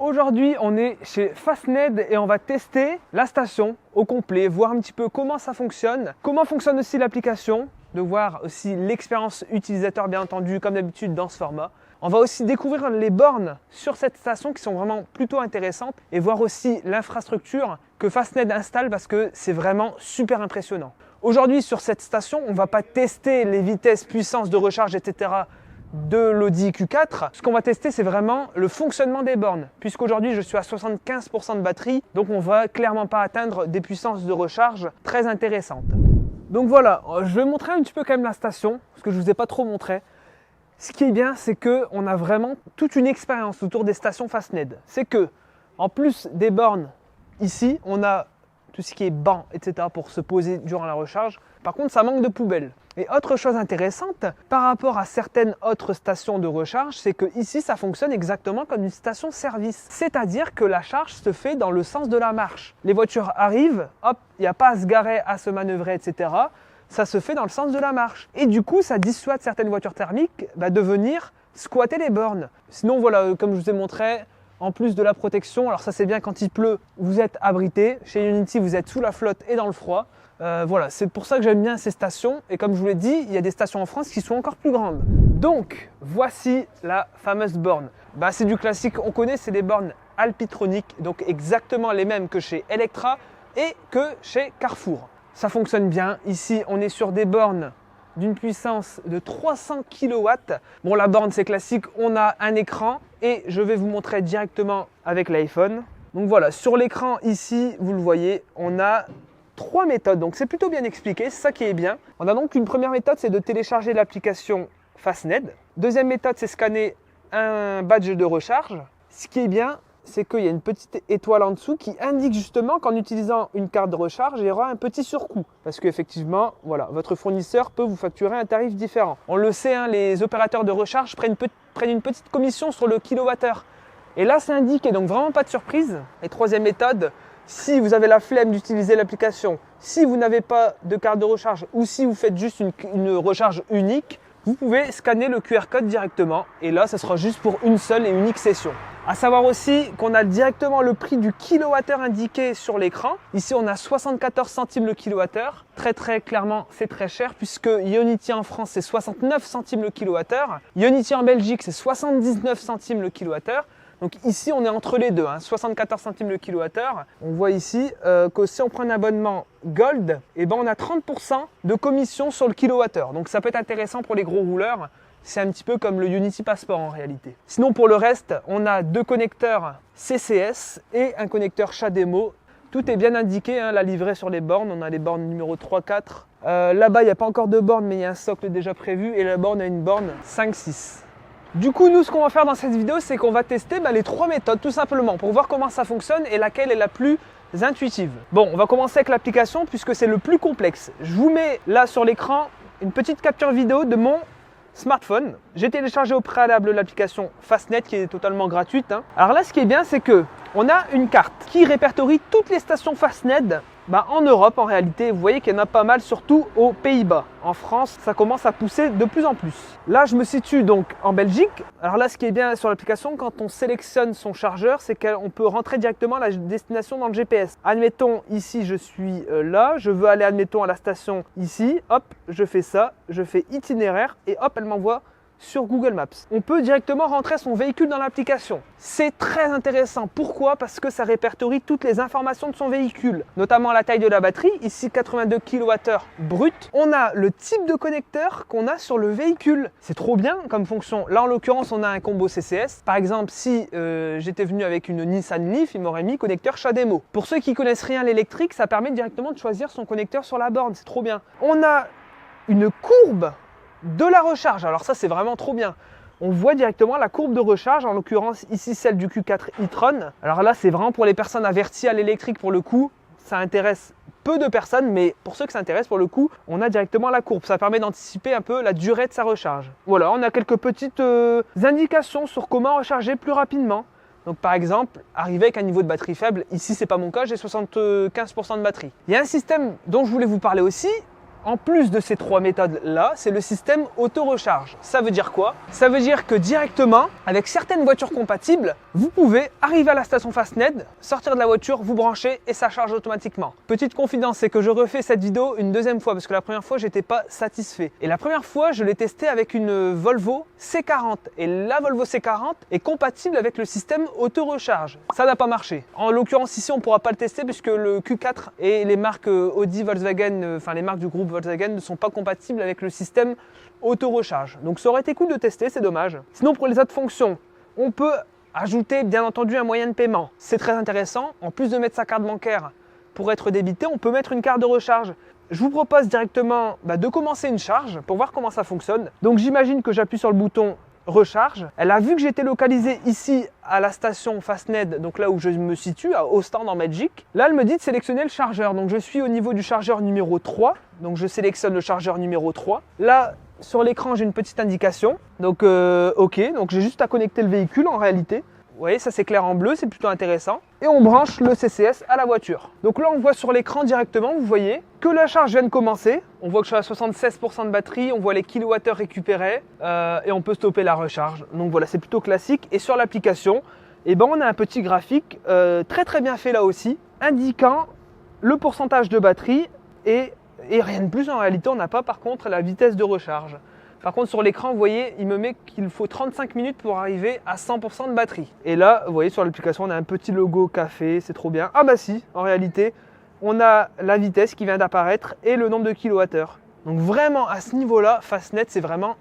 Aujourd'hui, on est chez Fastned et on va tester la station au complet, voir un petit peu comment ça fonctionne aussi l'application, de voir aussi l'expérience utilisateur bien entendu, comme d'habitude dans ce format. On va aussi découvrir les bornes sur cette station qui sont vraiment plutôt intéressantes et voir aussi l'infrastructure que Fastned installe parce que c'est vraiment super impressionnant. Aujourd'hui, sur cette station, on ne va pas tester les vitesses, puissance de recharge, etc. de l'Audi Q4. Ce qu'on va tester, c'est vraiment le fonctionnement des bornes. Puisqu'aujourd'hui, je suis à 75% de batterie, donc on ne va clairement pas atteindre des puissances de recharge très intéressantes. Donc voilà, je vais montrer un petit peu quand même la station, parce que je ne vous ai pas trop montré. Ce qui est bien, c'est qu'on a vraiment toute une expérience autour des stations Fastned. C'est que, en plus des bornes, ici, on a tout ce qui est banc, etc. pour se poser durant la recharge. Par contre, ça manque de poubelles. Et autre chose intéressante, par rapport à certaines autres stations de recharge, c'est que ici, ça fonctionne exactement comme une station-service. C'est-à-dire que la charge se fait dans le sens de la marche. Les voitures arrivent, hop, il n'y a pas à se garer, à se manœuvrer, etc. Ça se fait dans le sens de la marche. Et du coup, ça dissuade certaines voitures thermiques de venir squatter les bornes. Sinon, voilà, comme je vous ai montré, en plus de la protection, alors ça c'est bien quand il pleut, vous êtes abrité. Chez Ionity, vous êtes sous la flotte et dans le froid. Voilà, c'est pour ça que j'aime bien ces stations. Et comme je vous l'ai dit, il y a des stations en France qui sont encore plus grandes. Donc, voici la fameuse borne. C'est du classique, on connaît, c'est des bornes Alpitronic, donc exactement les mêmes que chez Electra et que chez Carrefour. Ça fonctionne bien. Ici, on est sur des bornes d'une puissance de 300 kW. Bon, la borne, c'est classique. On a un écran et je vais vous montrer directement avec l'iPhone. Donc voilà, sur l'écran ici, vous le voyez, on a 3 méthodes. Donc c'est plutôt bien expliqué, c'est ça qui est bien. On a donc une première méthode, c'est de télécharger l'application Fastned. Deuxième méthode, c'est scanner un badge de recharge. Ce qui est bien, c'est qu'il y a une petite étoile en dessous qui indique justement qu'en utilisant une carte de recharge, il y aura un petit surcoût. Parce qu'effectivement, voilà, votre fournisseur peut vous facturer un tarif différent. On le sait, hein, les opérateurs de recharge prennent une petite commission sur le kilowattheure. Et là, c'est indiqué, donc vraiment pas de surprise. Et troisième méthode, si vous avez la flemme d'utiliser l'application, si vous n'avez pas de carte de recharge ou si vous faites juste une recharge unique, vous pouvez scanner le QR code directement et là, ça sera juste pour une seule et unique session. À savoir aussi qu'on a directement le prix du kilowattheure indiqué sur l'écran. Ici, on a 74 centimes le kilowattheure. Très clairement, c'est très cher puisque Ionity en France, c'est 69 centimes le kilowattheure. Ionity en Belgique, c'est 79 centimes le kilowattheure. Donc ici, on est entre les deux, 74 centimes le kilowattheure. On voit ici que si on prend un abonnement Gold, on a 30% de commission sur le kilowattheure. Donc ça peut être intéressant pour les gros rouleurs. C'est un petit peu comme le Ionity Passport en réalité. Sinon, pour le reste, on a 2 connecteurs CCS et un connecteur CHAdeMO. Tout est bien indiqué, la livrée sur les bornes. On a les bornes numéro 3, 4. Là-bas, il n'y a pas encore de borne, mais il y a un socle déjà prévu. Et là-bas, on a une borne 5, 6. Du coup, nous, ce qu'on va faire dans cette vidéo, c'est qu'on va tester les 3 méthodes, tout simplement, pour voir comment ça fonctionne et laquelle est la plus intuitive. Bon, on va commencer avec l'application, puisque c'est le plus complexe. Je vous mets là sur l'écran une petite capture vidéo de mon smartphone. J'ai téléchargé au préalable l'application Fastned qui est totalement gratuite. Alors là, ce qui est bien, c'est que on a une carte qui répertorie toutes les stations Fastned en Europe en réalité. Vous voyez qu'il y en a pas mal, surtout aux Pays-Bas. En France, ça commence à pousser de plus en plus. Là, je me situe donc en Belgique. Alors là, ce qui est bien sur l'application, quand on sélectionne son chargeur, c'est qu'on peut rentrer directement la destination dans le GPS. Admettons, ici, je suis là. Je veux aller, admettons, à la station ici. Hop, je fais ça. Je fais itinéraire et hop, elle m'envoie sur Google Maps. On peut directement rentrer son véhicule dans l'application. C'est très intéressant. Pourquoi? Parce que ça répertorie toutes les informations de son véhicule, notamment la taille de la batterie, ici 82 kWh brut. On a le type de connecteur qu'on a sur le véhicule. C'est trop bien comme fonction. Là, en l'occurrence, on a un combo CCS. Par exemple, si j'étais venu avec une Nissan Leaf, il m'aurait mis connecteur CHAdeMO. Pour ceux qui connaissent rien à l'électrique, ça permet directement de choisir son connecteur sur la borne. C'est trop bien. On a une courbe de la recharge. Alors ça, c'est vraiment trop bien. On voit directement la courbe de recharge, en l'occurrence ici celle du Q4 e-tron. Alors là, c'est vraiment pour les personnes averties à l'électrique pour le coup. Ça intéresse peu de personnes, mais pour ceux que ça intéresse pour le coup, on a directement la courbe. Ça permet d'anticiper un peu la durée de sa recharge. Voilà, on a quelques petites indications sur comment recharger plus rapidement. Donc par exemple, arriver avec un niveau de batterie faible, ici c'est pas mon cas, j'ai 75% de batterie. Il y a un système dont je voulais vous parler aussi, en plus de ces 3 méthodes-là, c'est le système auto-recharge. Ça veut dire quoi? Ça veut dire que directement, avec certaines voitures compatibles, vous pouvez arriver à la station Fastned, sortir de la voiture, vous brancher et ça charge automatiquement. Petite confidence, c'est que je refais cette vidéo une deuxième fois parce que la première fois, j'étais pas satisfait. Et la première fois, je l'ai testé avec une Volvo C40. Et la Volvo C40 est compatible avec le système auto-recharge. Ça n'a pas marché. En l'occurrence, ici, on ne pourra pas le tester puisque le Q4 et les marques Audi, Volkswagen, enfin les marques du groupe Volkswagen ne sont pas compatibles avec le système auto-recharge. Donc ça aurait été cool de tester, c'est dommage. Sinon, pour les autres fonctions, on peut ajouter bien entendu un moyen de paiement. C'est très intéressant. En plus de mettre sa carte bancaire pour être débité, on peut mettre une carte de recharge. Je vous propose directement de commencer une charge pour voir comment ça fonctionne. Donc j'imagine que j'appuie sur le bouton recharge. Elle a vu que j'étais localisé ici à la station Fastned, donc là où je me situe, à Ostende en Belgique. Là, elle me dit de sélectionner le chargeur. Donc je suis au niveau du chargeur numéro 3. Donc je sélectionne le chargeur numéro 3. Là, sur l'écran, j'ai une petite indication. Donc OK, donc j'ai juste à connecter le véhicule en réalité. Vous voyez, ça s'éclaire en bleu, c'est plutôt intéressant. Et on branche le CCS à la voiture. Donc là, on voit sur l'écran directement, vous voyez, que la charge vient de commencer. On voit que je suis à 76% de batterie, on voit les kilowattheures récupérés et on peut stopper la recharge. Donc voilà, c'est plutôt classique. Et sur l'application, on a un petit graphique très bien fait là aussi, indiquant le pourcentage de batterie et rien de plus. En réalité, on n'a pas par contre la vitesse de recharge. Par contre, sur l'écran, vous voyez, il me met qu'il faut 35 minutes pour arriver à 100% de batterie. Et là, vous voyez, sur l'application, on a un petit logo café, c'est trop bien. Ah bah si, en réalité, on a la vitesse qui vient d'apparaître et le nombre de kilowattheures. Donc vraiment, à ce niveau-là, Fastned, c'est vraiment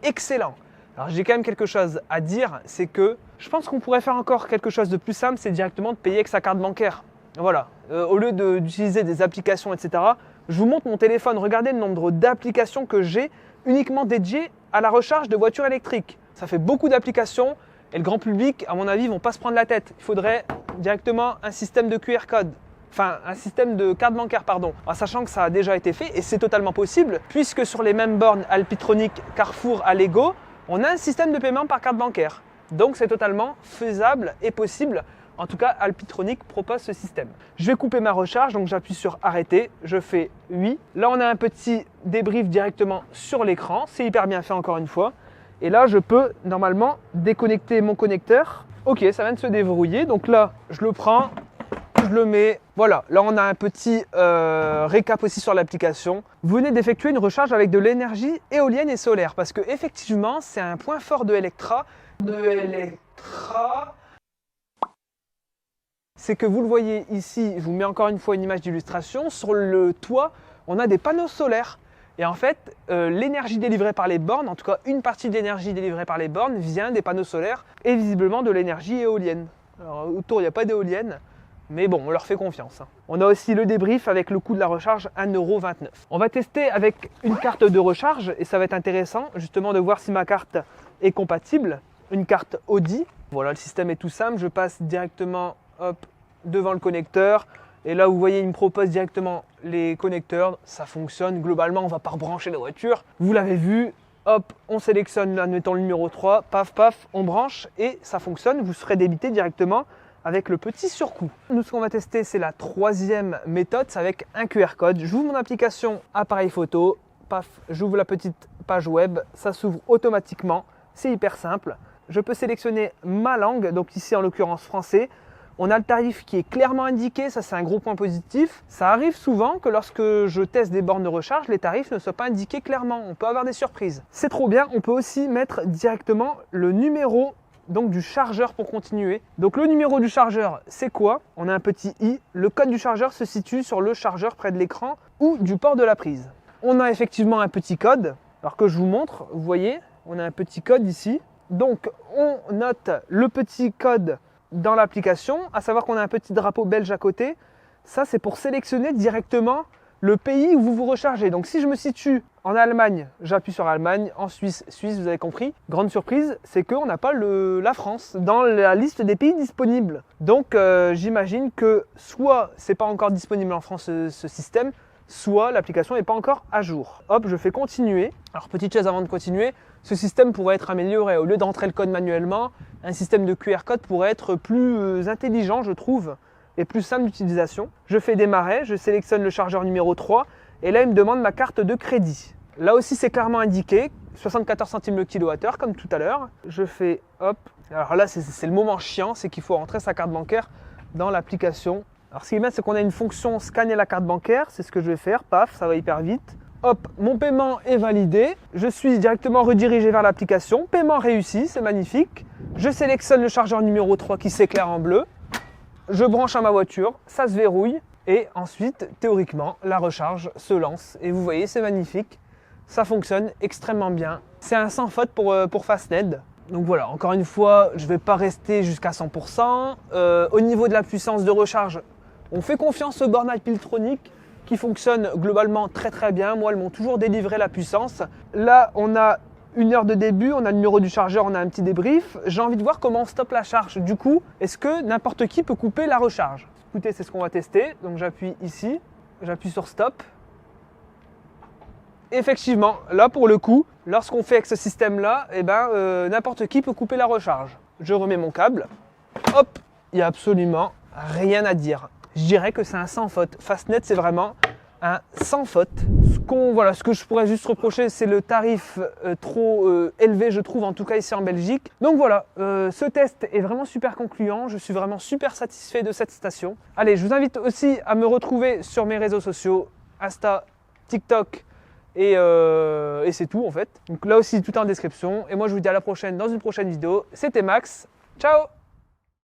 excellent. Alors j'ai quand même quelque chose à dire, c'est que je pense qu'on pourrait faire encore quelque chose de plus simple, c'est directement de payer avec sa carte bancaire. Voilà, au lieu d'utiliser des applications, etc., je vous montre mon téléphone. Regardez le nombre d'applications que j'ai uniquement dédiées à la recharge de voitures électriques. Ça fait beaucoup d'applications et le grand public, à mon avis, ne vont pas se prendre la tête. Il faudrait directement un système de QR code. Enfin, un système de carte bancaire, pardon. En sachant que ça a déjà été fait et c'est totalement possible puisque sur les mêmes bornes Alpitronic, Carrefour, Allego, on a un système de paiement par carte bancaire. Donc c'est totalement faisable et possible. En tout cas, Alpitronic propose ce système. Je vais couper ma recharge, donc j'appuie sur arrêter, je fais oui. Là, on a un petit débrief directement sur l'écran, c'est hyper bien fait encore une fois. Et là, je peux normalement déconnecter mon connecteur. Ok, ça vient de se déverrouiller, donc là, je le prends, je le mets. Voilà, là, on a un petit récap aussi sur l'application. Vous venez d'effectuer une recharge avec de l'énergie éolienne et solaire, parce que effectivement, c'est un point fort de Electra. C'est que vous le voyez ici, je vous mets encore une fois une image d'illustration, sur le toit, on a des panneaux solaires. Et en fait, l'énergie délivrée par les bornes, en tout cas une partie de l'énergie délivrée par les bornes, vient des panneaux solaires et visiblement de l'énergie éolienne. Alors autour, il n'y a pas d'éolienne, mais bon, on leur fait confiance. On a aussi le débrief avec le coût de la recharge, 1,29 €. On va tester avec une carte de recharge et ça va être intéressant justement de voir si ma carte est compatible. Une carte Audi. Voilà, le système est tout simple, je passe directement devant le connecteur et là vous voyez il me propose directement les connecteurs, ça fonctionne globalement, on ne va pas rebrancher la voiture, vous l'avez vu, hop, on sélectionne, admettons le numéro 3, paf paf, on branche et ça fonctionne, vous serez débité directement avec le petit surcoût. Nous ce qu'on va tester c'est la troisième méthode, c'est avec un QR code, j'ouvre mon application appareil photo, paf, j'ouvre la petite page web, ça s'ouvre automatiquement, c'est hyper simple, je peux sélectionner ma langue, donc ici en l'occurrence français. On a le tarif qui est clairement indiqué, ça c'est un gros point positif. Ça arrive souvent que lorsque je teste des bornes de recharge, les tarifs ne soient pas indiqués clairement. On peut avoir des surprises. C'est trop bien, on peut aussi mettre directement le numéro donc, du chargeur pour continuer. Donc le numéro du chargeur, c'est quoi? On a un petit i. Le code du chargeur se situe sur le chargeur près de l'écran ou du port de la prise. On a effectivement un petit code. Alors que je vous montre, vous voyez, on a un petit code ici. Donc on note le petit code dans l'application, à savoir qu'on a un petit drapeau belge à côté. Ça, c'est pour sélectionner directement le pays où vous vous rechargez. Donc, si je me situe en Allemagne, j'appuie sur Allemagne. En Suisse, vous avez compris. Grande surprise, c'est qu'on n'a pas la France dans la liste des pays disponibles. Donc, j'imagine que soit c'est pas encore disponible en France ce système, soit l'application n'est pas encore à jour. Hop, je fais continuer. Alors, petite chose avant de continuer, ce système pourrait être amélioré. Au lieu d'entrer le code manuellement, un système de QR code pourrait être plus intelligent, je trouve, et plus simple d'utilisation. Je fais démarrer, je sélectionne le chargeur numéro 3 Et là, il me demande ma carte de crédit. Là aussi, c'est clairement indiqué, 74 centimes le kilowattheure, comme tout à l'heure. Je fais hop. Alors là, c'est le moment chiant, c'est qu'il faut rentrer sa carte bancaire dans l'application. Alors ce qui est bien, c'est qu'on a une fonction scanner la carte bancaire. C'est ce que je vais faire. Paf, ça va hyper vite. Hop, mon paiement est validé. Je suis directement redirigé vers l'application. Paiement réussi, c'est magnifique. Je sélectionne le chargeur numéro 3 qui s'éclaire en bleu. Je branche à ma voiture, ça se verrouille. Et ensuite, théoriquement, la recharge se lance. Et vous voyez, c'est magnifique. Ça fonctionne extrêmement bien. C'est un sans faute pour Fastned. Donc voilà, encore une fois, je ne vais pas rester jusqu'à 100%. Au niveau de la puissance de recharge, on fait confiance aux bornes Alpitronic qui fonctionnent globalement très très bien. Moi, elles m'ont toujours délivré la puissance. Là, on a 1 heure de début, on a le numéro du chargeur, on a un petit débrief. J'ai envie de voir comment on stoppe la charge. Du coup, est-ce que n'importe qui peut couper la recharge? Écoutez, c'est ce qu'on va tester. Donc j'appuie ici, j'appuie sur stop. Effectivement, là pour le coup, lorsqu'on fait avec ce système-là, n'importe qui peut couper la recharge. Je remets mon câble. Hop, il n'y a absolument rien à dire. Je dirais que c'est un sans faute. Fastned, c'est vraiment un sans faute. Ce que je pourrais juste reprocher, c'est le tarif trop élevé, je trouve, en tout cas ici en Belgique. Donc voilà, ce test est vraiment super concluant. Je suis vraiment super satisfait de cette station. Allez, je vous invite aussi à me retrouver sur mes réseaux sociaux, Insta, TikTok, et c'est tout en fait. Donc là aussi, tout est en description. Et moi, je vous dis à la prochaine dans une prochaine vidéo. C'était Max. Ciao!